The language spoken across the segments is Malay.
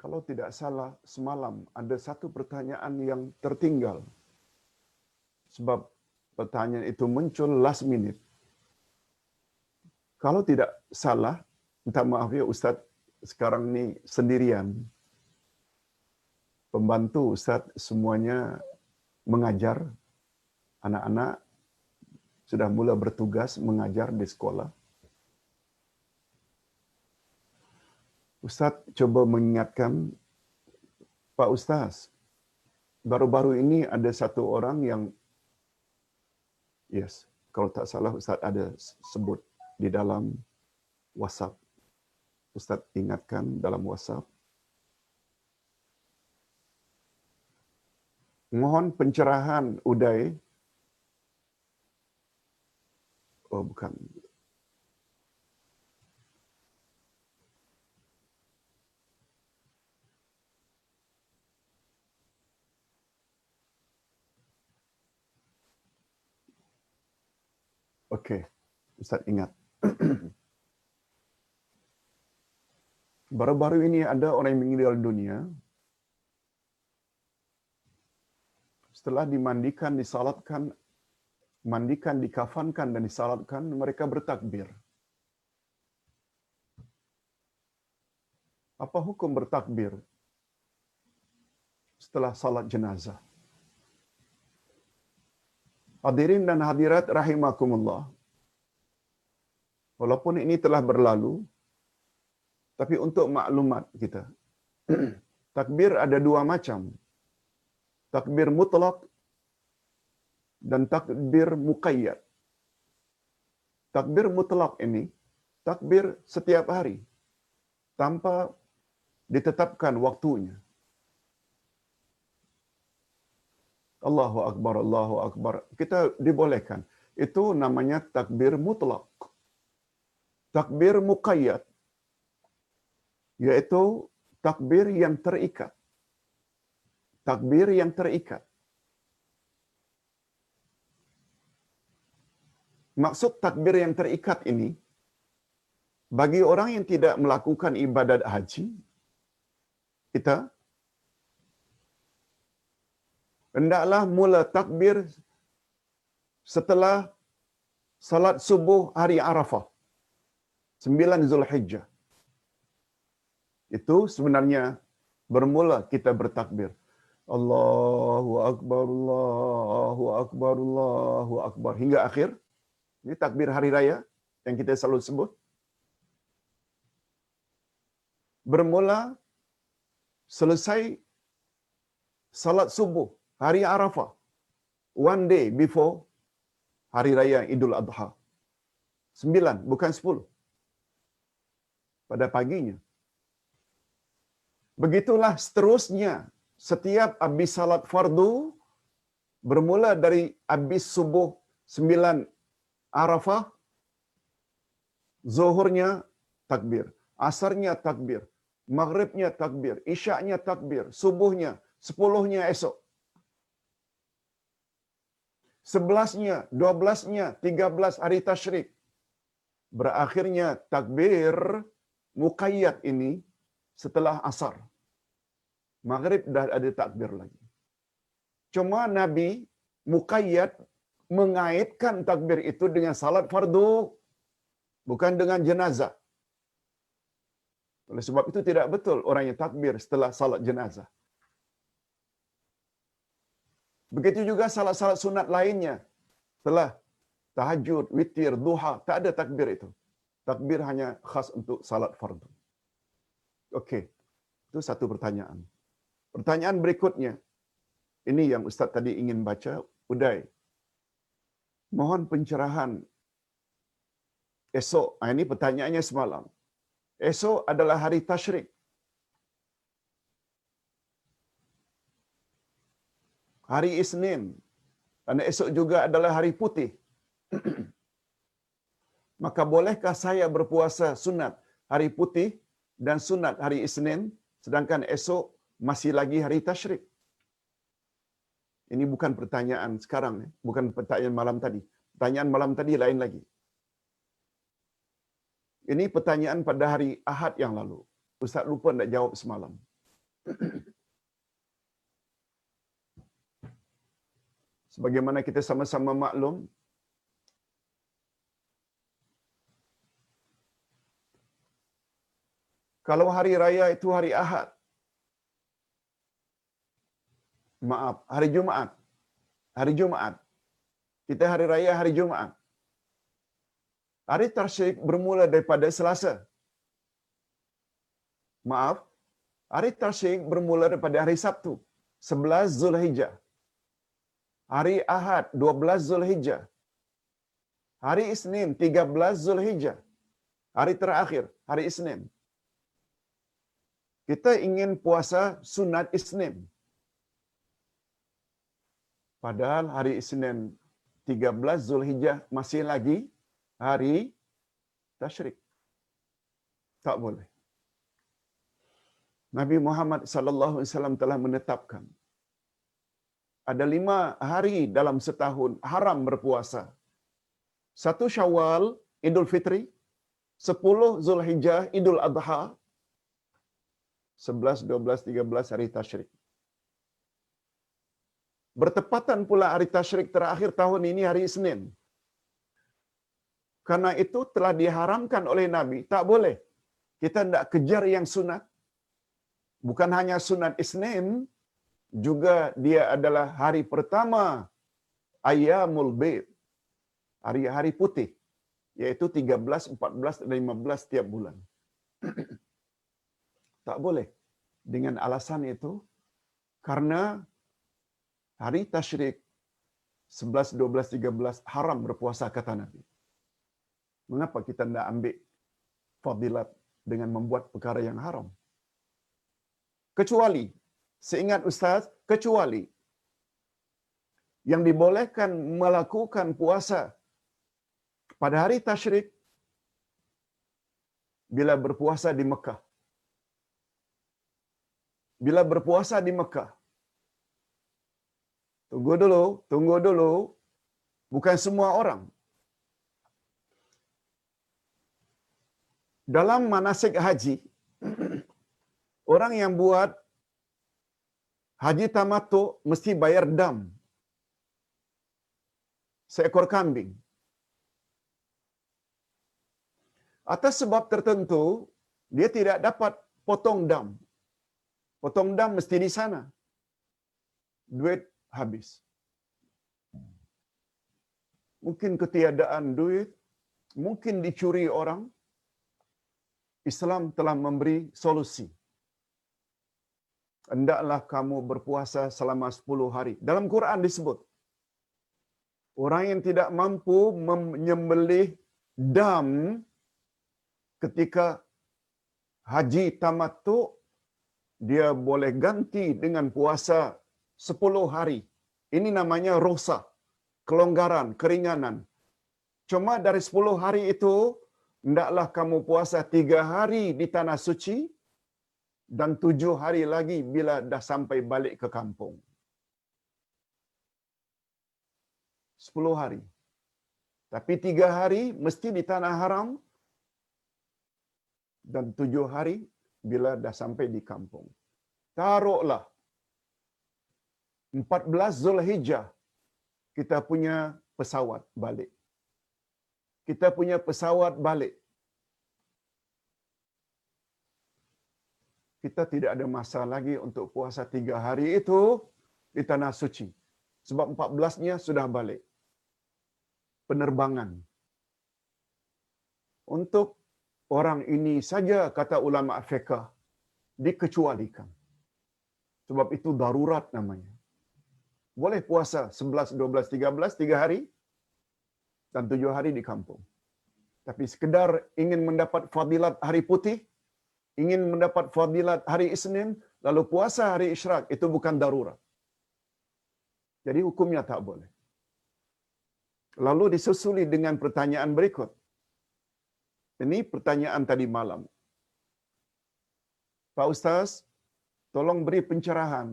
kalau tidak salah semalam ada satu pertanyaan yang tertinggal. Sebab pertanyaan itu muncul last minute. Kalau tidak salah, minta maaf ya Ustaz, sekarang ni sendirian. Pembantu Ustaz semuanya mengajar, anak-anak sudah mula bertugas mengajar di sekolah. Ustaz coba mengingatkan, Pak Ustaz, baru-baru ini ada satu orang yang, yes, kalau tak salah Ustaz ada sebut di dalam WhatsApp. Ustaz ingatkan dalam WhatsApp. Mohon pencerahan Uday. Oh, bukan. Okey, Ustaz ingat. Baru-baru ini ada orang yang meninggal dunia. Setelah dimandikan, disalatkan, mandikan, dikafankan dan disalatkan, mereka bertakbir. Apa hukum bertakbir setelah salat jenazah? Hadirin dan hadirat rahimakumullah. Walaupun ini telah berlalu, tapi untuk maklumat kita, takbir ada dua macam. Takbir mutlak dan takbir muqayyad. Takbir mutlak ini, takbir setiap hari, tanpa ditetapkan waktunya. Allahu Akbar, Allahu Akbar. Kita dibolehkan. Itu namanya takbir mutlak. Takbir muqayyad, yaitu takbir yang terikat. Takbir yang terikat. Maksud takbir yang terikat ini, bagi orang yang tidak melakukan ibadat haji, kita hendaklah mula takbir setelah salat subuh hari Arafah, 9 Zulhijjah. Itu sebenarnya bermula kita bertakbir. Allahu Akbar, Allahu Akbar, Allahu Akbar. Hingga akhir. Ini takbir hari raya yang kita selalu sebut. Bermula selesai salat subuh hari Arafah. One day before hari raya Idul Adha. 9, bukan 10. Pada paginya. Begitulah seterusnya. Setiap habis salat fardu, bermula dari habis subuh 9 Arafah, zuhurnya takbir, asarnya takbir, maghribnya takbir, isyaknya takbir, subuhnya, 10-nya esok. 11-nya, 12-nya, 13 hari tasyrik. Berakhirnya takbir muqayyad ini setelah asar. Maghrib dah ada takbir lagi. Cuma Nabi muqayyad mengaitkan takbir itu dengan salat fardu, bukan dengan jenazah. Oleh sebab itu tidak betul orang yang takbir setelah salat jenazah. Begitu juga salat-salat sunat lainnya. Setelah tahajud, witir, duha, tak ada takbir itu. Takbir hanya khas untuk salat fardu. Okey. Itu satu pertanyaan. Pertanyaan berikutnya. Ini yang Ustaz tadi ingin baca, Uday. Mohon pencerahan. Esok, ini pertanyaannya semalam. Esok adalah hari tasyrik. Hari Isnin. Dan esok juga adalah hari putih. Maka bolehkah saya berpuasa sunat hari putih dan sunat hari Isnin, sedangkan esok masih lagi hari tasyrik? Ini bukan pertanyaan sekarang, bukan pertanyaan malam tadi. Pertanyaan malam tadi lain lagi. Ini pertanyaan pada hari Ahad yang lalu. Ustaz lupa nak jawab semalam. Sebagaimana kita sama-sama maklum, kalau hari raya itu hari Ahad, maaf, hari Jumaat. Hari Jumaat. Kita hari raya hari Jumaat. Hari Tasyrik bermula daripada Selasa. Maaf, hari Tasyrik bermula daripada hari Sabtu, 11 Zulhijjah. Hari Ahad, 12 Zulhijjah. Hari Isnin, 13 Zulhijjah. Hari terakhir, hari Isnin. Kita ingin puasa sunat Isnin. Padahal hari Isnin 13 Zulhijjah masih lagi hari Tasyrik. Tak boleh. Nabi Muhammad sallallahu alaihi wasallam telah menetapkan ada 5 hari dalam setahun haram berpuasa. 1 Syawal, Idul Fitri, 10 Zulhijjah, Idul Adha, 11, 12, 13 hari Tasyrik. Bertepatan pula hari Tasyrik terakhir tahun ini hari Isnin. Karena itu telah diharamkan oleh Nabi, tak boleh. Kita tidak kejar yang sunat. Bukan hanya sunat Isnin, juga dia adalah hari pertama Ayyamul Bid, hari-hari putih, yaitu 13, 14, dan 15 setiap bulan. Tak boleh. Dengan alasan itu, karena hari Tasyrik 11, 12, 13 haram berpuasa kata Nabi. Mengapa kita tidak ambil fadilat dengan membuat perkara yang haram? Kecuali, seingat Ustaz, kecuali yang dibolehkan melakukan puasa pada hari Tasyrik bila berpuasa di Mekah. Bila berpuasa di Mekah. Tunggu dulu. Bukan semua orang. Dalam manasik haji, orang yang buat haji tamattu mesti bayar dam. Seekor kambing. Atas sebab tertentu, dia tidak dapat potong dam. Potong dam mesti di sana. Duit habis. Mungkin ketiadaan duit, mungkin dicuri orang. Islam telah memberi solusi. Hendaklah kamu berpuasa selama 10 hari. Dalam Quran disebut, orang yang tidak mampu menyembelih dam ketika haji tamattu, dia boleh ganti dengan puasa 10 hari. Ini namanya rukhsah, kelonggaran, keringanan. Cuma dari 10 hari itu, hendaklah kamu puasa 3 hari di tanah suci dan 7 hari lagi bila dah sampai balik ke kampung. 10 hari. Tapi 3 hari mesti di tanah haram dan 7 hari bila dah sampai di kampung. Taruhlah 14 Zulhijjah kita punya pesawat balik. Kita punya pesawat balik. Kita tidak ada masa lagi untuk puasa 3 hari itu di tanah suci. Sebab 14-nya sudah balik. Penerbangan. Untuk orang ini saja, kata ulama fiqh, dikecualikan. Sebab itu darurat namanya. Boleh puasa 11, 12, 13, 3 hari dan 7 hari di kampung. Tapi sekedar ingin mendapat fadilat hari putih, ingin mendapat fadilat hari Isnin, lalu puasa hari Isyraq, itu bukan darurat. Jadi hukumnya tak boleh. Lalu disusuli dengan pertanyaan berikut. Ini pertanyaan tadi malam. Pak Ustaz, tolong beri pencerahan.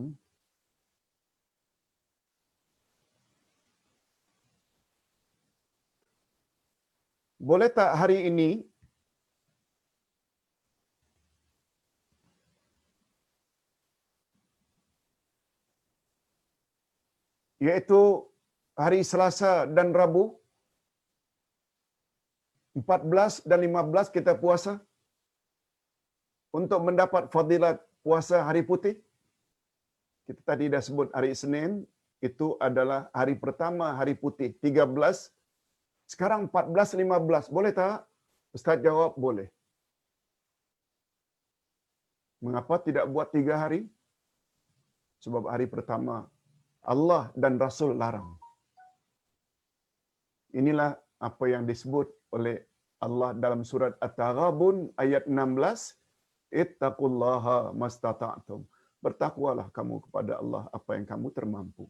Boleh tak hari ini yaitu hari Selasa dan Rabu, 14 dan 15 kita puasa untuk mendapat fadilat puasa hari putih. Kita tadi dah sebut hari Isnin, itu adalah hari pertama hari putih, 13. Sekarang 14, 15. Boleh tak? Ustaz jawab, boleh. Mengapa tidak buat 3 hari? Sebab hari pertama Allah dan Rasul larang. Inilah apa yang disebut oleh Allah dalam surat At-Taghabun ayat 16. Ittaqullaha mastata'tum. Bertakwalah kamu kepada Allah apa yang kamu termampu.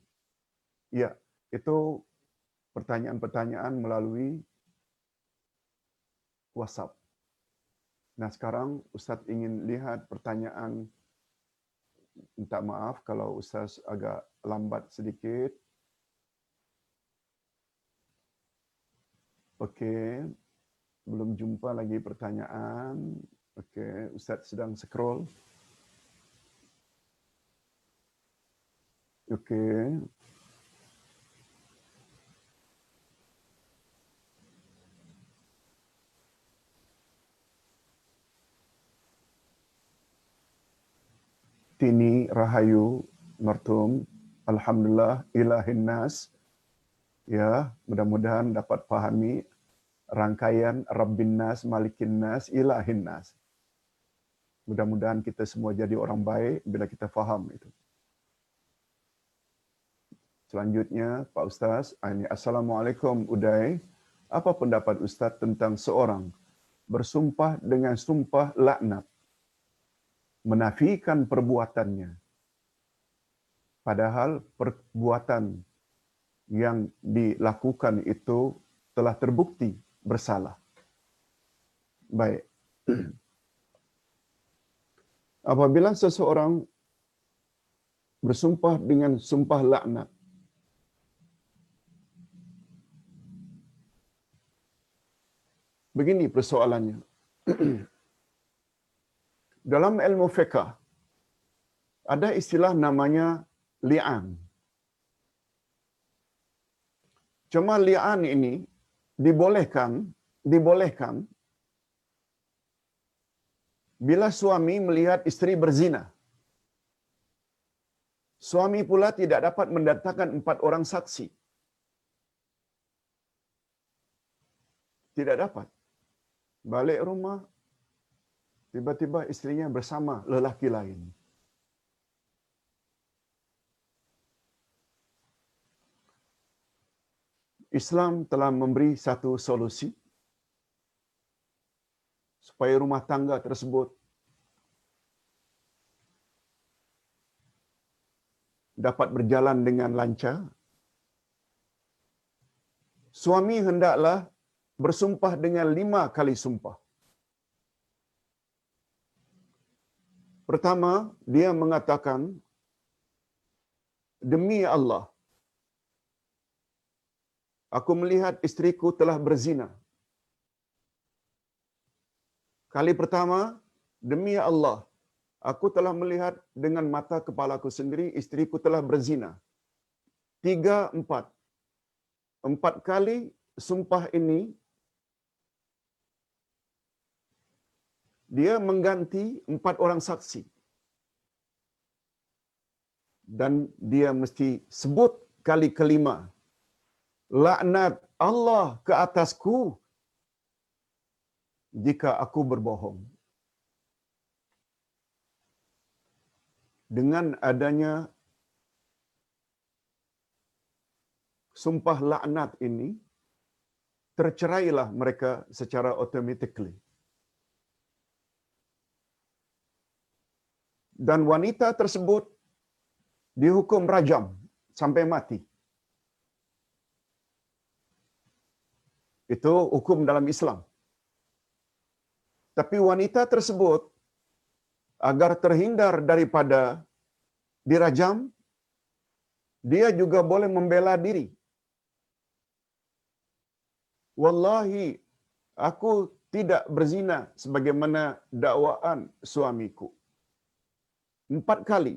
Ya, itu pertanyaan-pertanyaan melalui WhatsApp. Nah, sekarang Ustaz ingin lihat pertanyaan. Minta maaf kalau Ustaz agak lambat sedikit. Okey, belum jumpa lagi pertanyaan. Okey, Ustaz sedang scroll. Okey. Tini Rahayu Martum, Alhamdulillah ilahin nas. Ya, mudah-mudahan dapat pahami rangkaian Rabbin Nas, Malikin Nas, Ilahin Nas. Mudah-mudahan kita semua jadi orang baik bila kita faham itu. Selanjutnya, Pak Ustaz, ini Assalamualaikum Uday. Apa pendapat Ustaz tentang seorang bersumpah dengan sumpah laknat, menafikan perbuatannya, padahal perbuatan yang dilakukan itu telah terbukti bersalah. Baik. Apabila seseorang bersumpah dengan sumpah laknat, begini persoalannya. Dalam ilmu fiqh ada istilah namanya li'an. Cuma li'an ini dibolehkan bila suami melihat isteri berzina. Suami pula tidak dapat mendatangkan 4 orang saksi. Tidak dapat. Balik rumah, tiba-tiba istrinya bersama lelaki lain. Islam telah memberi satu solusi supaya rumah tangga tersebut dapat berjalan dengan lancar. Suami hendaklah bersumpah dengan 5 kali sumpah. Pertama, dia mengatakan, demi Allah, aku melihat istriku telah berzina. Kali pertama, demi Allah, aku telah melihat dengan mata kepalaku sendiri istriku telah berzina. 3, 4. 4 kali sumpah ini dia mengganti 4 orang saksi. Dan dia mesti sebut kali kelima, laknat Allah ke atasku jika aku berbohong. Dengan adanya sumpah laknat ini, tercerailah mereka secara automatically. Dan wanita tersebut dihukum rajam sampai mati. Itu hukum dalam Islam. Tapi wanita tersebut agar terhindar daripada dirajam, dia juga boleh membela diri. Wallahi, aku tidak berzina sebagaimana dakwaan suamiku. 4 kali.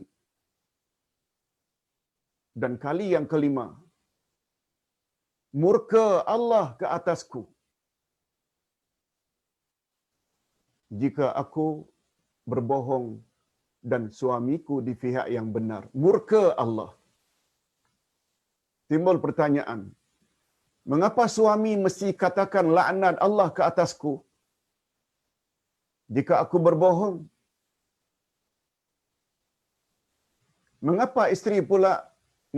Dan kali yang kelima, murka Allah ke atasku jika aku berbohong dan suamiku di pihak yang benar. Murka Allah. Timbul pertanyaan, mengapa suami mesti katakan laknat Allah ke atasku jika aku berbohong? Mengapa isteri pula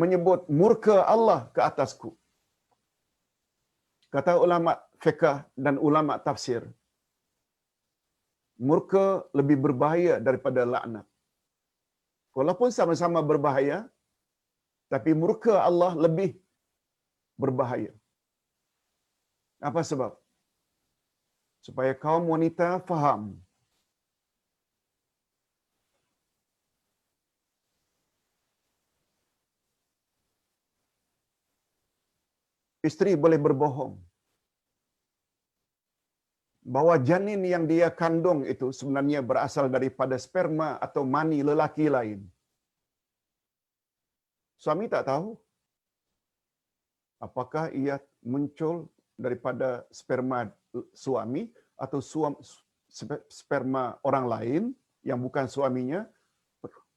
menyebut murka Allah ke atasku? Kata ulama fiqh dan ulama tafsir, murka lebih berbahaya daripada laknat. Walaupun sama-sama berbahaya, tapi murka Allah lebih berbahaya. Apa sebab? Supaya kaum wanita faham. Isteri boleh berbohong bahwa janin yang dia kandung itu sebenarnya berasal daripada sperma atau mani lelaki lain. Suami tak tahu apakah ia muncul daripada sperma suami atau sperma orang lain yang bukan suaminya.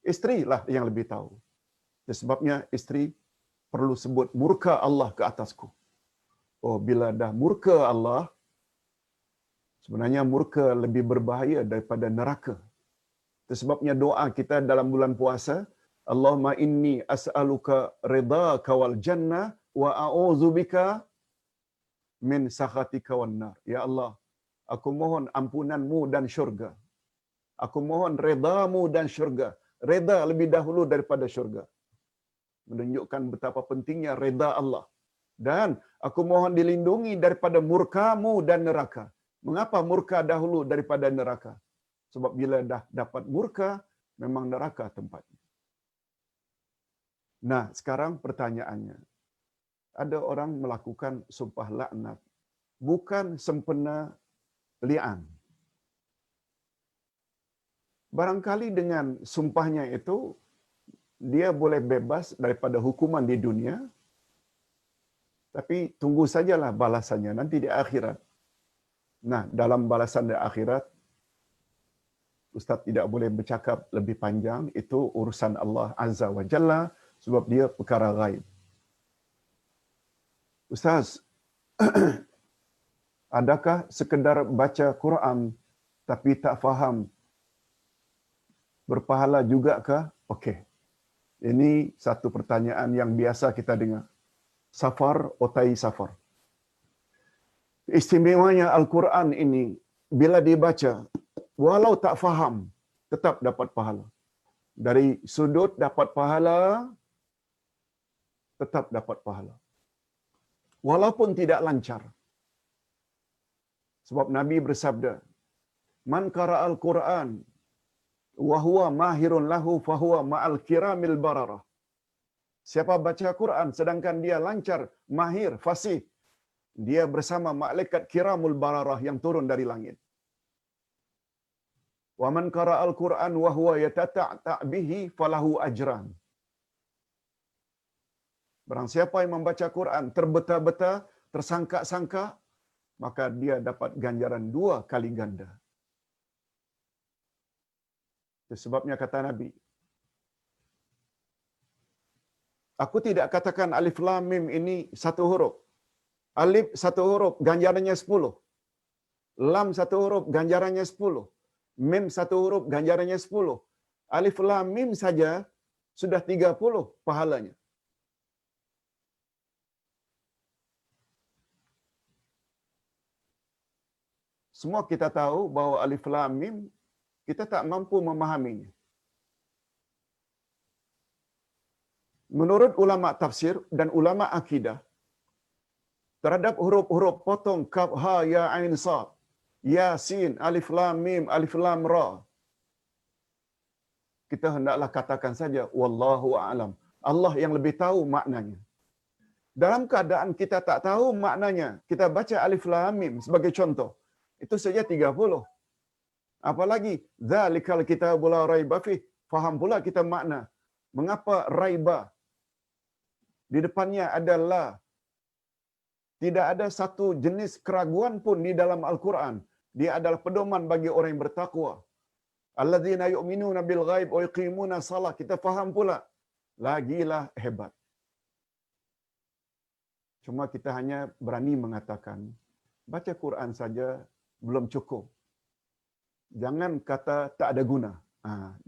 Isteri lah yang lebih tahu. Sebabnya isteri perlu sebut murka Allah ke atasku. Oh, bila dah murka Allah, sebenarnya murka lebih berbahaya daripada neraka. Itu sebabnya doa kita dalam bulan puasa, Allahumma inni as'aluka ridhaka wal jannah wa a'udzubika min sakhatika wan nar. Ya Allah, aku mohon ampunanmu dan syurga. Aku mohon redamu dan syurga. Reda lebih dahulu daripada syurga. Menunjukkan betapa pentingnya reda Allah. Dan aku mohon dilindungi daripada murkamu dan neraka. Mengapa murka dahulu daripada neraka? Sebab bila dah dapat murka, memang neraka tempatnya. Nah, sekarang pertanyaannya. Ada orang melakukan sumpah laknat. Bukan sempena li'an. Barangkali dengan sumpahnya itu, dia boleh bebas daripada hukuman di dunia, tapi tunggu sajalah balasannya nanti di akhirat. Nah, dalam balasan di akhirat, Ustaz tidak boleh bercakap lebih panjang, itu urusan Allah Azza wa Jalla, sebab dia perkara ghaib. Ustaz, adakah sekedar baca Quran tapi tak faham berpahala juga kah? Okey. Ini satu pertanyaan yang biasa kita dengar. Safar otai safar. Istimewanya Al-Quran ini, bila dibaca, walau tak faham, tetap dapat pahala. Dari sudut dapat pahala, tetap dapat pahala. Walaupun tidak lancar. Sebab Nabi bersabda, Man qara'al Quran, wa huwa mahirun lahu fahuwa ma'al kiramil bararah. Siapa baca Quran sedangkan dia lancar, mahir, fasih, dia bersama malaikat kiramul bararah yang turun dari langit. Wa man qara'al Quran wa huwa yatata'ta' bihi falahu ajran. Barang siapa yang membaca Quran terbeta-beta, tersangka-sangka, maka dia dapat ganjaran 2 kali ganda. Itu sebabnya kata Nabi, aku tidak katakan alif lam mim ini satu huruf. Alif satu huruf, ganjarannya 10. Lam satu huruf, ganjarannya 10. Mim satu huruf, ganjarannya 10. Alif lam mim saja sudah 30 pahalanya. Semua kita tahu bahawa alif lam mim kita tak mampu memahaminya. Menurut ulama tafsir dan ulama akidah, terhadap huruf-huruf potong kaf ha ya ain sad, ya sin, alif lam mim, alif lam ra, kita hendaklah katakan saja wallahu a'lam. Allah yang lebih tahu maknanya. Dalam keadaan kita tak tahu maknanya, kita baca alif lam mim sebagai contoh, itu saja 30. Apalagi zalikal kitabul la raiba fih, faham pula kita makna. Mengapa raiba? Di depannya ada la. Tidak ada satu jenis keraguan pun di dalam Al-Quran. Dia adalah pedoman bagi orang yang bertakwa. Alladzina yu'minuna bil ghaib wa yuqimuna shalah. Kita faham pula. Lagilah hebat. Cuma kita hanya berani mengatakan, baca Quran saja belum cukup. Jangan kata tak ada guna.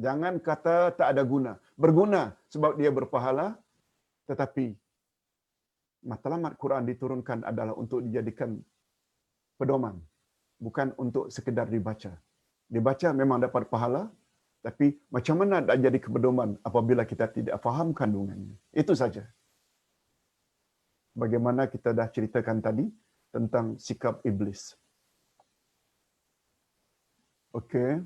Jangan kata tak ada guna. Berguna sebab dia berpahala. Tetapi matlamat Quran diturunkan adalah untuk dijadikan pedoman. Bukan untuk sekedar dibaca. Dibaca memang dapat pahala. Tapi macam mana nak jadi pedoman apabila kita tidak faham kandungannya. Itu saja. Bagaimana kita dah ceritakan tadi tentang sikap iblis. Okey.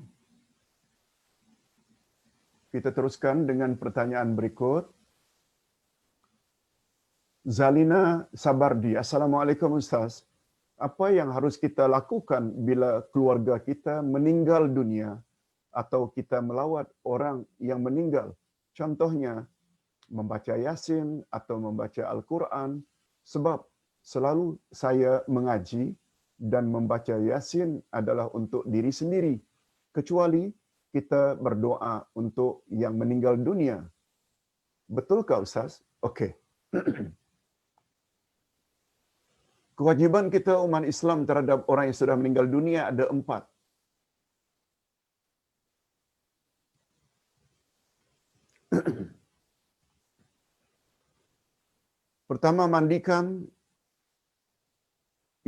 Kita teruskan dengan pertanyaan berikut. Zalina Sabardi. Assalamualaikum Ustaz. Apa yang harus kita lakukan bila keluarga kita meninggal dunia atau kita melawat orang yang meninggal? Contohnya, membaca Yasin atau membaca Al-Quran. Sebab selalu saya mengaji dan membaca Yasin adalah untuk diri sendiri. Kecuali kita berdoa untuk yang meninggal dunia. Betulkah Ustaz? Okey. Kewajiban kita umat Islam terhadap orang yang sudah meninggal dunia ada 4. Pertama, mandikan.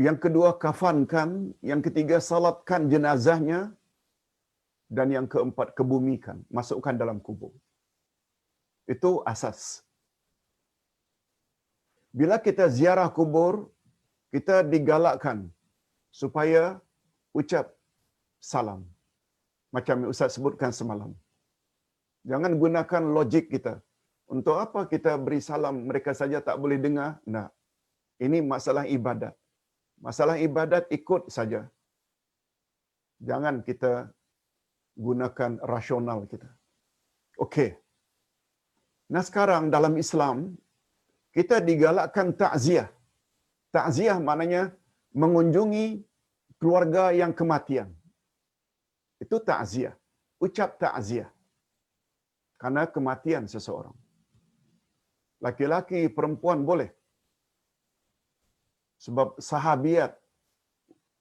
Yang kedua, kafankan. Yang ketiga, salatkan jenazahnya. Dan yang keempat, kebumikan. Masukkan dalam kubur. Itu asas. Bila kita ziarah kubur, kita digalakkan supaya ucap salam. Macam yang Ustaz sebutkan semalam. Jangan gunakan logik kita. Untuk apa kita beri salam, mereka saja tak boleh dengar? Nah, ini masalah ibadat. Masalah ibadat ikut saja. Jangan kita gunakan rasional kita. Okey. Nah sekarang dalam Islam, kita digalakkan takziah. Takziah maknanya mengunjungi keluarga yang kematian. Itu takziah. Ucap takziah. Karena kematian seseorang. Laki-laki, perempuan boleh. Sebab sahabiat,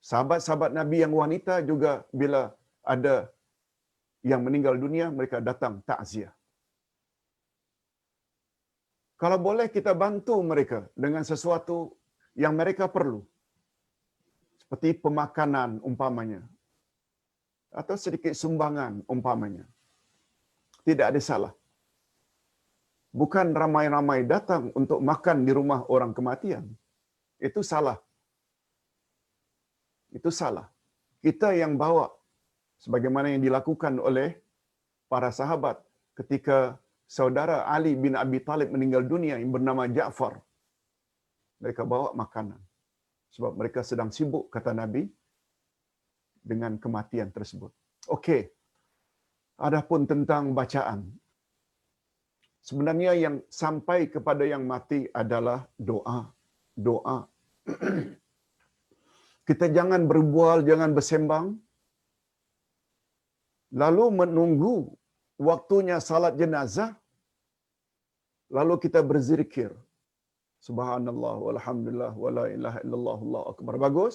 sahabat-sahabat Nabi yang wanita juga bila ada yang meninggal dunia, mereka datang takziah. Kalau boleh kita bantu mereka dengan sesuatu yang mereka perlu. Seperti pemakanan umpamanya. Atau sedikit sumbangan umpamanya. Tidak ada salah. Bukan ramai-ramai datang untuk makan di rumah orang kematian. Itu salah. Itu salah. Kita yang bawa sebagaimana yang dilakukan oleh para sahabat ketika saudara Ali bin Abi Talib meninggal dunia yang bernama Ja'far. Mereka bawa makanan. Sebab mereka sedang sibuk, kata Nabi, dengan kematian tersebut. Okey. Adapun tentang bacaan. Sebenarnya yang sampai kepada yang mati adalah doa. Doa. Kita jangan berbual, jangan bersembang. Lalu menunggu waktunya salat jenazah. Lalu kita berzikir. Subhanallah, walhamdulillah, wala ilaha illallah, Allahu akbar. Bagus?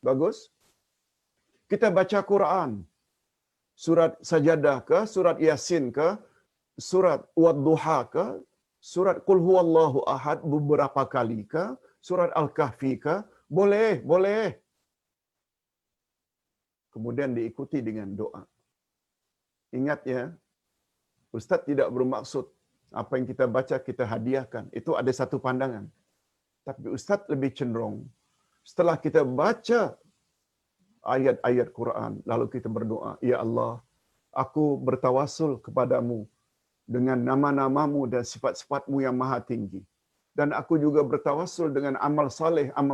Bagus? Kita baca Quran. Surat Sajadah ke, surat Yasin ke, surat Wad-Duha ke, surat Qul Huwallahu Ahad beberapa kali ke, surat Al-Kahfi ke, boleh, boleh. Kemudian diikuti dengan doa. Ingat ya, Ustaz tidak bermaksud apa yang kita baca kita hadiahkan. Itu ada satu pandangan. Tapi Ustaz lebih cenderung, setelah kita baca ayat-ayat Quran, lalu kita berdoa, Ya Allah, aku bertawasul kepadamu dengan nama-namamu dan sifat-sifatmu yang maha tinggi. Dan aku juga bertawasul dengan amal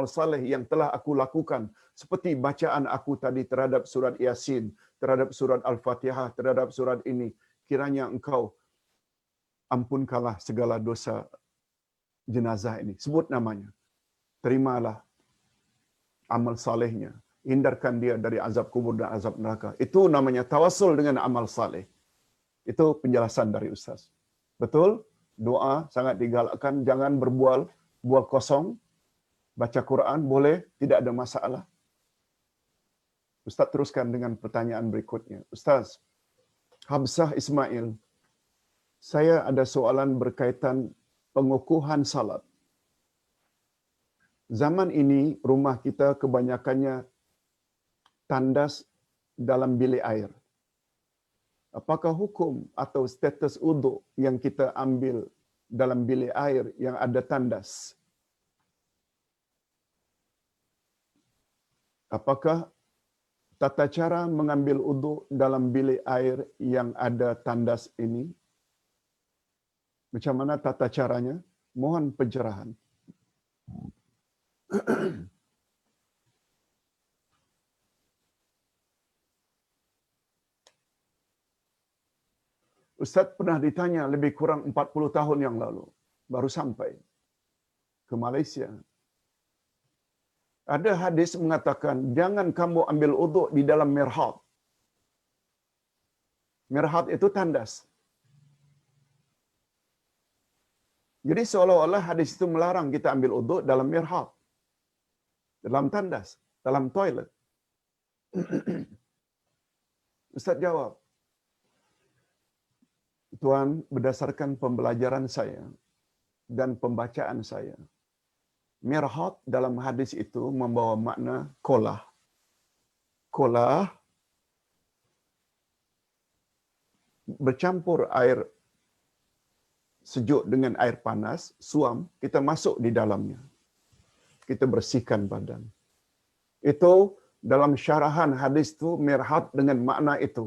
saleh yang telah aku lakukan. Seperti bacaan aku tadi terhadap surat Yasin, terhadap surat Al-Fatihah, terhadap surat ini. Kiranya engkau ampunkanlah segala dosa jenazah ini. Sebut namanya. Terimalah amal salehnya. Hindarkan dia dari azab kubur dan azab neraka. Itu namanya tawassul dengan amal saleh. Itu penjelasan dari Ustaz. Betul? Doa sangat digalakkan. Jangan berbual kosong. Baca Quran boleh, tidak ada masalah. Ustaz teruskan dengan pertanyaan berikutnya. Ustaz, Habsah Ismail, saya ada soalan berkaitan pengukuhan salat. Zaman ini rumah kita kebanyakannya tandas dalam bilik air. Apakah hukum atau status uduk yang kita ambil dalam bilik air yang ada tandas? Apakah tata cara mengambil uduk dalam bilik air yang ada tandas ini? Macam mana tata caranya? Mohon pencerahan. Ustaz pernah ditanya lebih kurang 40 tahun yang lalu. Baru sampai ke Malaysia. Ada hadis mengatakan, jangan kamu ambil uduk di dalam mirhat. Mirhat itu tandas. Jadi seolah-olah hadis itu melarang kita ambil uduk dalam mirhat. Dalam tandas, dalam toilet. Ustaz jawab, Tuan, berdasarkan pembelajaran saya dan pembacaan saya, mirhat dalam hadis itu membawa makna kolah. Kolah bercampur air sejuk dengan air panas, suam, kita masuk di dalamnya. Kita bersihkan badan. Itu dalam syarahan hadis itu mirhat dengan makna itu.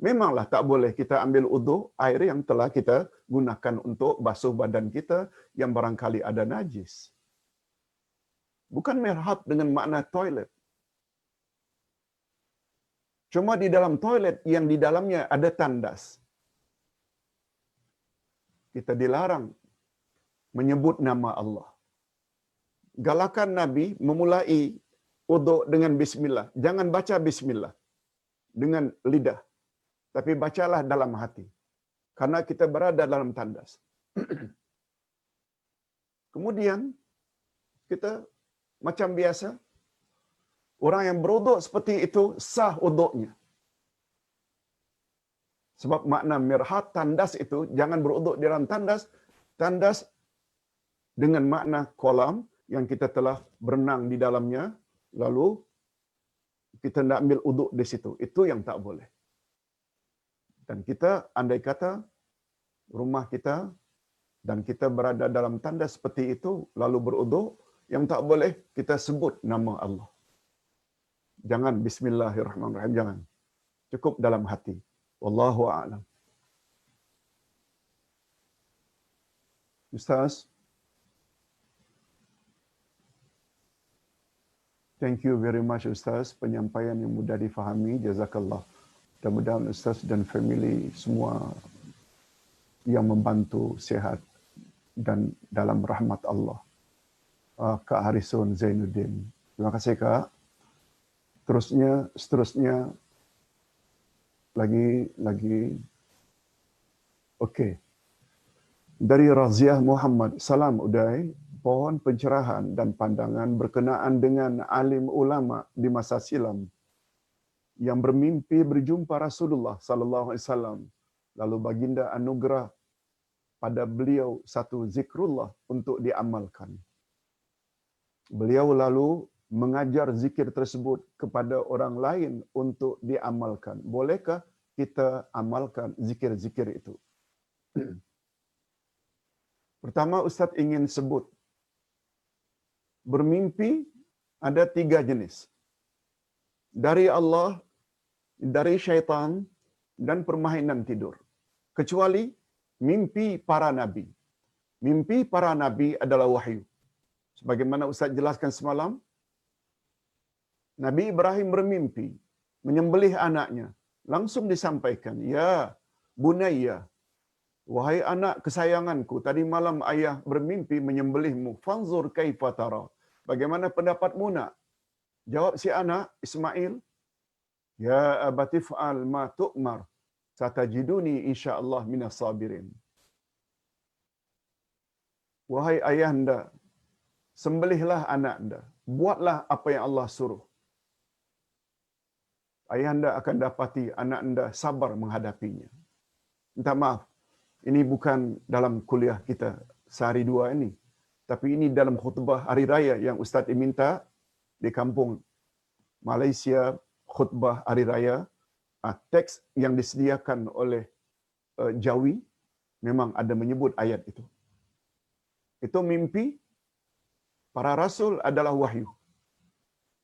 Memanglah tak boleh kita ambil uduk air yang telah kita gunakan untuk basuh badan kita yang barangkali ada najis. Bukan mirhat dengan makna toilet. Cuma di dalam toilet yang di dalamnya ada tandas. Kita dilarang menyebut nama Allah. Galakan Nabi memulai uduk dengan bismillah. Jangan baca bismillah dengan lidah. Tapi bacalah dalam hati. Karena kita berada dalam tandas. Kemudian, kita macam biasa, orang yang beruduk seperti itu sah uduknya. Sebab makna mirhat tandas itu, jangan beruduk di dalam tandas. Tandas dengan makna kolam yang kita telah berenang di dalamnya, lalu kita nak ambil uduk di situ. Itu yang tak boleh. Dan kita, andai kata, rumah kita, dan kita berada dalam tandas seperti itu, lalu beruduk, yang tak boleh, kita sebut nama Allah. Jangan bismillahirrahmanirrahim, jangan. Cukup dalam hati. Wallahu a'lam. Ustaz, thank you very much Ustaz, penyampaian yang mudah difahami, jazakallah. Mudah-mudahan Ustaz dan family semua yang membantu sihat dan dalam rahmat Allah. Kak Harisun Zainuddin. Terima kasih Kak. Seterusnya lagi. Okey. Dari Raziah Muhammad, salam Uday, pohon pencerahan dan pandangan berkenaan dengan alim ulama di masa silam yang bermimpi berjumpa Rasulullah sallallahu alaihi wasallam, lalu baginda anugerah pada beliau satu zikrullah untuk diamalkan. Beliau lalu mengajar zikir tersebut kepada orang lain untuk diamalkan. Bolehkah kita amalkan zikir-zikir itu? Pertama, Ustaz ingin sebut, bermimpi ada 3 jenis. Dari Allah, dari syaitan, dan permainan tidur. Kecuali mimpi para nabi. Mimpi para nabi adalah wahyu. Sebagaimana Ustaz jelaskan semalam, Nabi Ibrahim bermimpi, menyembelih anaknya. Langsung disampaikan, ya bunayya, Wahai anak kesayanganku, tadi malam ayah bermimpi menyembelihmu. Fanzur kaifa tara. Bagaimana pendapatmu nak? Jawab si anak Ismail, ya abati fa'al ma tu'mar. Satajiduni insyaallah minas sabirin. Wahai ayahanda, sembelihlah anak anda. Buatlah apa yang Allah suruh. Ayahanda akan dapati anak anda sabar menghadapinya. Minta maaf, ini bukan dalam kuliah kita sehari dua ini. Tapi ini dalam khutbah hari raya yang Ustaz minta di kampung Malaysia, khutbah hari raya. Teks yang disediakan oleh Jawi memang ada menyebut ayat itu. Itu mimpi para rasul adalah wahyu.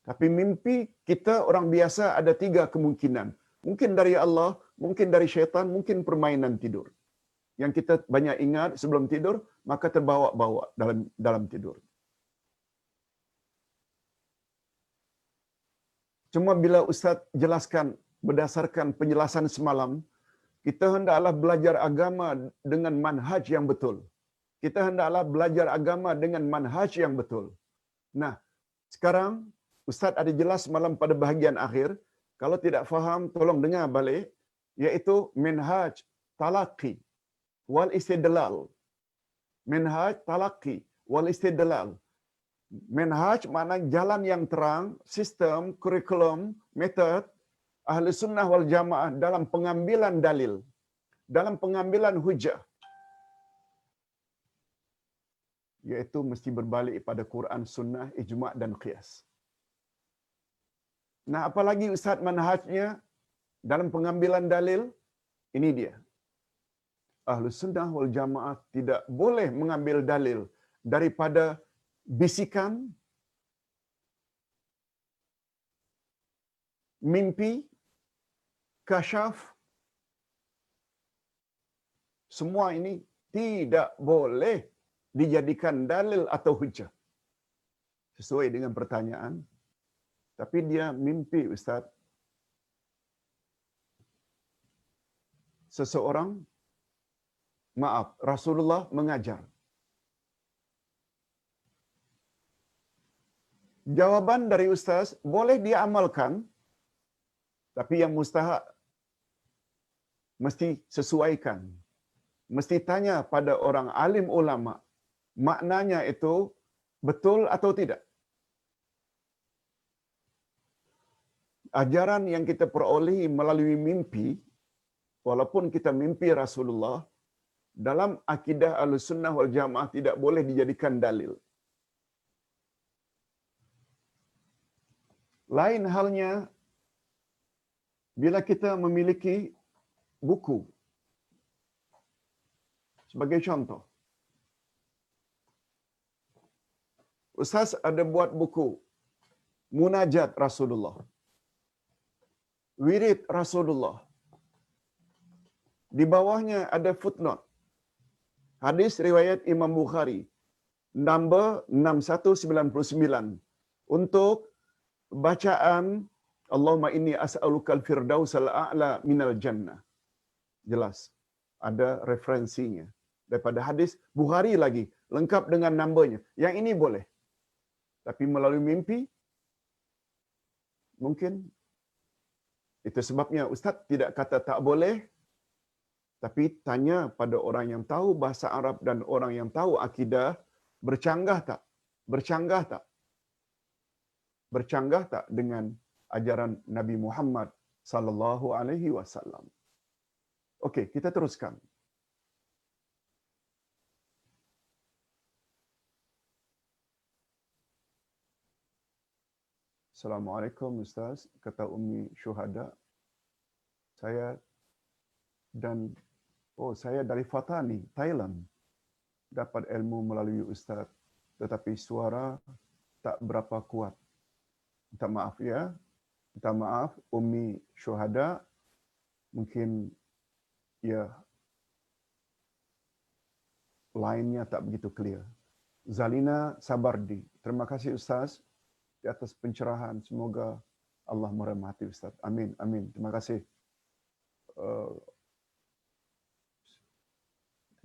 Tapi mimpi kita orang biasa ada 3 kemungkinan. Mungkin dari Allah, mungkin dari syaitan, mungkin permainan tidur. Yang kita banyak ingat sebelum tidur, maka terbawa-bawa dalam tidur. Cuma bila Ustaz jelaskan berdasarkan penjelasan semalam, kita hendaklah belajar agama dengan manhaj yang betul. Kita hendaklah belajar agama dengan manhaj yang betul. Nah, sekarang Ustaz ada jelas malam pada bahagian akhir, kalau tidak faham tolong dengar balik, iaitu manhaj talaqi wal istidlal. Manhaj talaqi wal istidlal. Manhaj makna jalan yang terang, sistem, kurikulum, metod Ahli Sunnah wal Jamaah dalam pengambilan dalil, dalam pengambilan hujah. Iaitu mesti berbalik pada Quran, Sunnah, Ijma' dan Qiyas. Nah, apalagi Ustaz manhajnya dalam pengambilan dalil, ini dia. Ahli Sunnah wal Jamaah tidak boleh mengambil dalil daripada bisikan, mimpi, kasyaf. Semua ini tidak boleh dijadikan dalil atau hujah. Sesuai dengan pertanyaan. Tapi dia mimpi, Ustaz. Seseorang, Rasulullah mengajar. Jawaban dari Ustaz, boleh dia amalkan, tapi yang mustahak mesti sesuaikan. Mesti tanya pada orang alim ulama, maknanya itu betul atau tidak. Ajaran yang kita perolehi melalui mimpi, walaupun kita mimpi Rasulullah, dalam akidah Ahlussunnah wal Jamaah tidak boleh dijadikan dalil. Lain halnya bila kita memiliki buku. Sebagai contoh, Ustaz ada buat buku Munajat Rasulullah, Wirid Rasulullah. Di bawahnya ada footnote. Hadis riwayat Imam Bukhari, number 6199. Untuk bacaan Allahumma inni as'alukal firdausal a'la minal jannah. Jelas. Ada referensinya. Daripada hadis Bukhari lagi. Lengkap dengan numbernya. Yang ini boleh. Tapi melalui mimpi, mungkin itu sebabnya Ustaz tidak kata tak boleh, tapi tanya pada orang yang tahu bahasa Arab dan orang yang tahu akidah, bercanggah tak? Bercanggah tak? Bercanggah tak dengan ajaran Nabi Muhammad sallallahu alaihi wasallam? Okey, kita teruskan. Assalamualaikum Ustaz, kata Ummi Syuhada. Saya dari Fatani, Thailand. Dapat ilmu melalui Ustaz, tetapi suara tak berapa kuat. Minta maaf ya. Minta maaf Ummi Syuhada. Mungkin ya lainnya tak begitu clear. Zalina Sabardi. Terima kasih Ustaz di atas pencerahan. Semoga Allah merahmati Ustaz. Amin, amin. Terima kasih.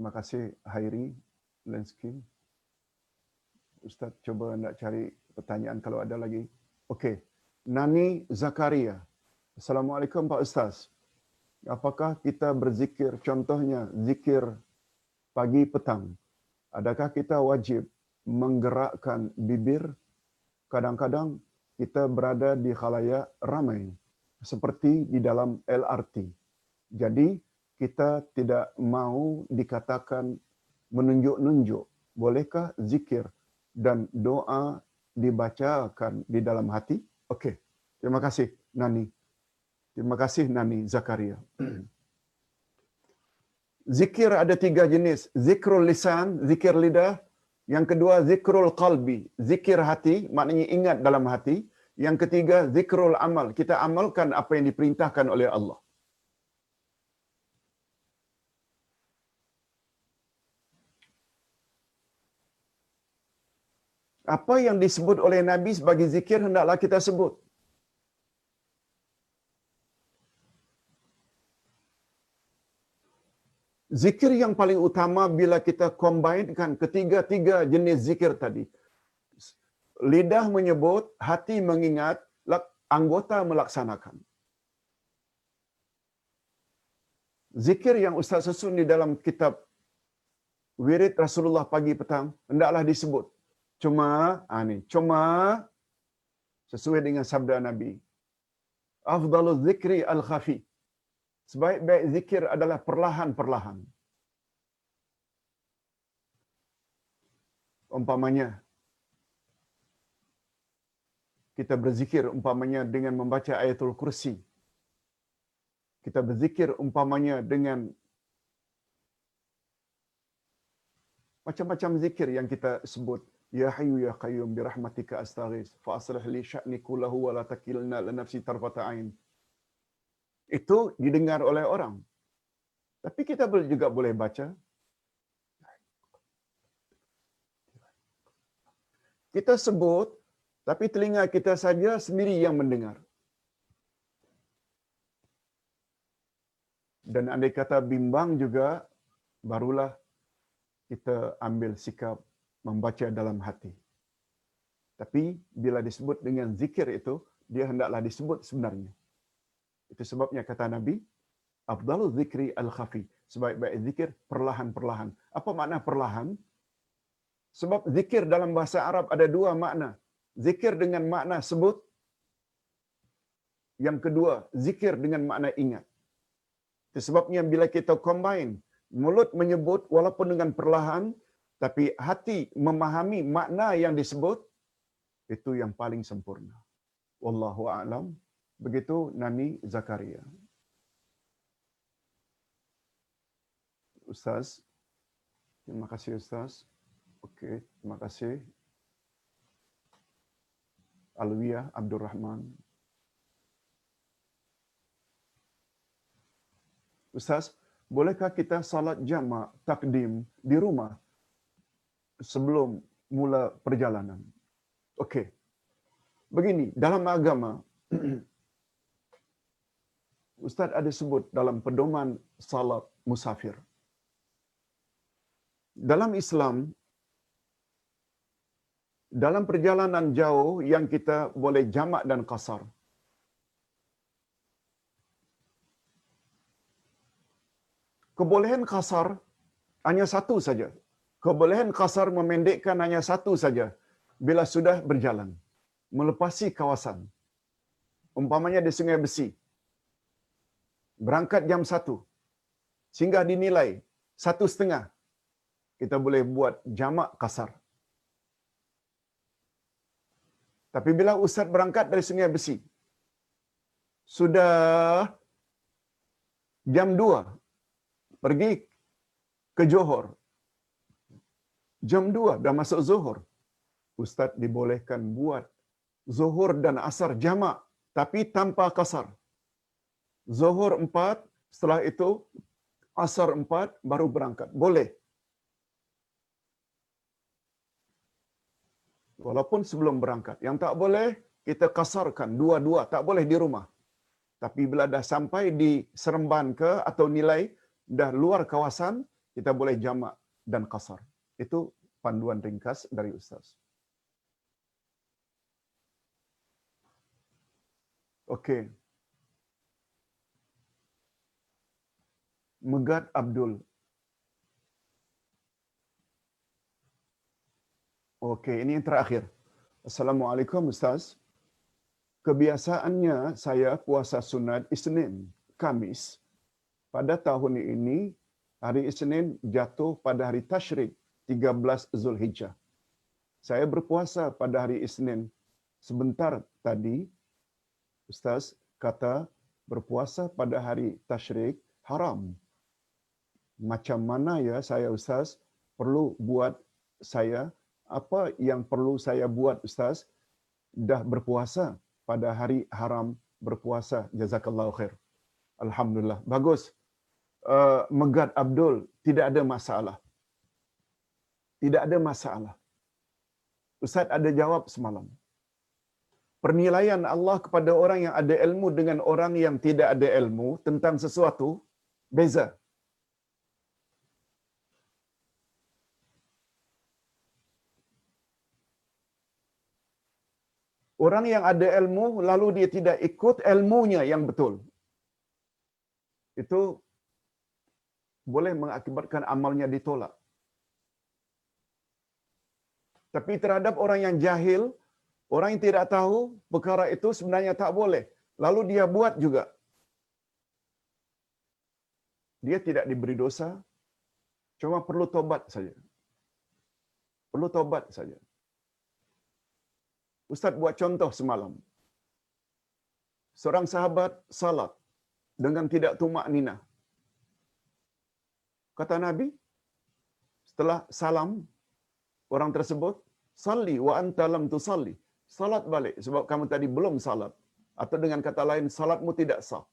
Terima kasih Hairi Lenskin. Ustaz cuba nak cari pertanyaan kalau ada lagi. Okey. Nani Zakaria. Assalamualaikum Pak Ustaz. Apakah kita berzikir, contohnya zikir pagi petang, adakah kita wajib menggerakkan bibir? Kadang-kadang kita berada di khalayak ramai, seperti di dalam LRT. Jadi, kita tidak mau dikatakan menunjuk-nunjuk. Bolehkah zikir dan doa dibacakan di dalam hati? Okey. Terima kasih, Nani. Terima kasih, Nani Zakaria. Zikir ada 3 jenis. Zikrul lisan, zikir lidah. Yang kedua, zikrul qalbi, zikir hati, maknanya ingat dalam hati. Yang ketiga, zikrul amal, kita amalkan apa yang diperintahkan oleh Allah. Apa yang disebut oleh Nabi sebagai zikir, hendaklah kita sebut. Zikir yang paling utama bila kita combinekan ketiga-tiga jenis zikir tadi. Lidah menyebut, hati mengingat, anggota melaksanakan. Zikir yang Ustaz susun di dalam kitab Wirid Rasulullah pagi petang, hendaklah disebut. Cuma sesuai dengan sabda Nabi. Afdalul zikri al-khafi. Sebaik-baik zikir adalah perlahan-perlahan. Umpamanya, kita berzikir umpamanya dengan membaca ayatul kursi. Kita berzikir umpamanya dengan macam-macam zikir yang kita sebut. Ya Hayyu Ya Qayyum birahmatika astaghis fa aslih li sya'ni kullahu wa la takilna li nafsi tarfata ain. Itu didengar oleh orang. Tapi kita juga boleh baca. Kita sebut, tapi telinga kita saja sendiri yang mendengar. Dan andai kata bimbang juga, barulah kita ambil sikap membaca dalam hati. Tapi bila disebut dengan zikir itu, dia hendaklah disebut sebenarnya. Itu sebabnya kata Nabi, afdalul zikri al-khafi. Sebaik-baik zikir perlahan-perlahan. Apa makna perlahan? Sebab zikir dalam bahasa Arab ada 2 makna. Zikir dengan makna sebut. Yang kedua, zikir dengan makna ingat. Itu sebabnya bila kita combine, mulut menyebut walaupun dengan perlahan, tapi hati memahami makna yang disebut, itu yang paling sempurna. Wallahu a'lam. Begitu Nani Zakaria. Ustaz. Terima kasih Ustaz. Okey, terima kasih. Alwiyah Abdul Rahman. Ustaz, bolehkah kita salat jamak takdim di rumah sebelum mula perjalanan? Okey. Begini, dalam agama Ustaz ada sebut dalam pedoman salat musafir. Dalam Islam, dalam perjalanan jauh yang kita boleh jamak dan qasar. Kebolehan qasar hanya satu saja. Kebolehan qasar memendekkan hanya satu saja bila sudah berjalan, melepasi kawasan. Umpamanya di Sungai Besi, berangkat jam 1, sehingga dinilai 1:30, kita boleh buat jamak qasar. Tapi bila ustaz berangkat dari Sungai Besi, sudah jam 2, pergi ke Johor, jam 2 dah masuk Zuhur, ustaz dibolehkan buat Zuhur dan Asar jamak, tapi tanpa qasar. Zuhur 4, setelah itu Asar 4, baru berangkat. Boleh. Walaupun sebelum berangkat. Yang tak boleh, kita kasarkan dua-dua. Tak boleh di rumah. Tapi bila dah sampai di Seremban ke atau Nilai, dah luar kawasan, kita boleh jamak dan qasar. Itu panduan ringkas dari Ustaz. Okey. Megat Abdul. Okey, ini yang terakhir. Assalamualaikum Ustaz. Kebiasaannya saya puasa sunat Isnin, Kamis. Pada tahun ini, hari Isnin jatuh pada hari Tasyrik, 13 Zulhijjah. Saya berpuasa pada hari Isnin. Sebentar tadi, Ustaz kata berpuasa pada hari Tasyrik haram. Macam mana ya saya Ustaz perlu buat saya, apa yang perlu saya buat Ustaz? Dah berpuasa pada hari haram berpuasa. Jazakallahu khair. Alhamdulillah. Bagus. Megat Abdul, tidak ada masalah. Tidak ada masalah. Ustaz ada jawab semalam. Penilaian Allah kepada orang yang ada ilmu dengan orang yang tidak ada ilmu tentang sesuatu, beza. Orang yang ada ilmu, lalu dia tidak ikut ilmunya yang betul. Itu boleh mengakibatkan amalnya ditolak. Tapi terhadap orang yang jahil, orang yang tidak tahu perkara itu sebenarnya tak boleh. Lalu dia buat juga. Dia tidak diberi dosa, cuma perlu tobat saja. Perlu tobat saja. Ustaz buat contoh semalam. Seorang sahabat salat dengan tidak tumak ninah. Kata Nabi, setelah salam, orang tersebut, salli wa anta lam tusalli. Salat balik sebab kamu tadi belum salat. Atau dengan kata lain, salatmu tidak sah.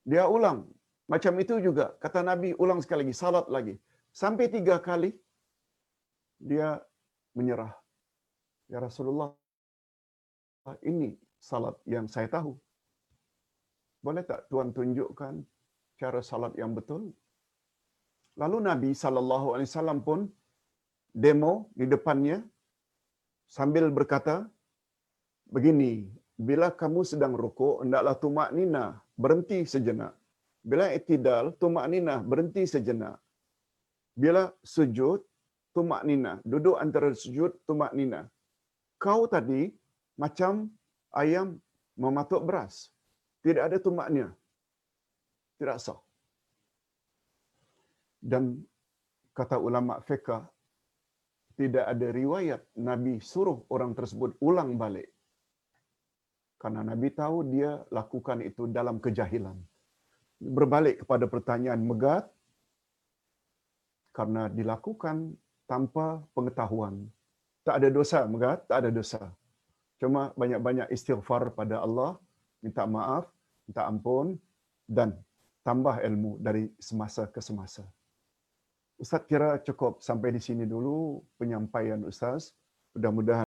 Dia ulang. Macam itu juga. Kata Nabi, ulang sekali lagi, salat lagi. Sampai 3 kali, dia menyerah. Ya Rasulullah, ini salat yang saya tahu. Boleh tak Tuhan tunjukkan cara salat yang betul? Lalu Nabi SAW pun demo di depannya sambil berkata, begini, bila kamu sedang rukuk, hendaklah tumak nina, berhenti sejenak. Bila iktidal, tumak nina, berhenti sejenak. Bila sujud, tumak nina, duduk antara sujud, tumak nina. Kau tadi macam ayam mematuk beras. Tidak ada tumaknya. Tidak sah. Dan kata ulama fiqh, tidak ada riwayat Nabi suruh orang tersebut ulang balik. Karena Nabi tahu dia lakukan itu dalam kejahilan. Berbalik kepada pertanyaan Megat, karena dilakukan tanpa pengetahuan. Tak ada dosa, Megat, tak ada dosa. Cuma banyak-banyak istighfar pada Allah, minta maaf, minta ampun, dan tambah ilmu dari semasa ke semasa. Ustaz kira cukup sampai di sini dulu penyampaian Ustaz. Mudah-mudahan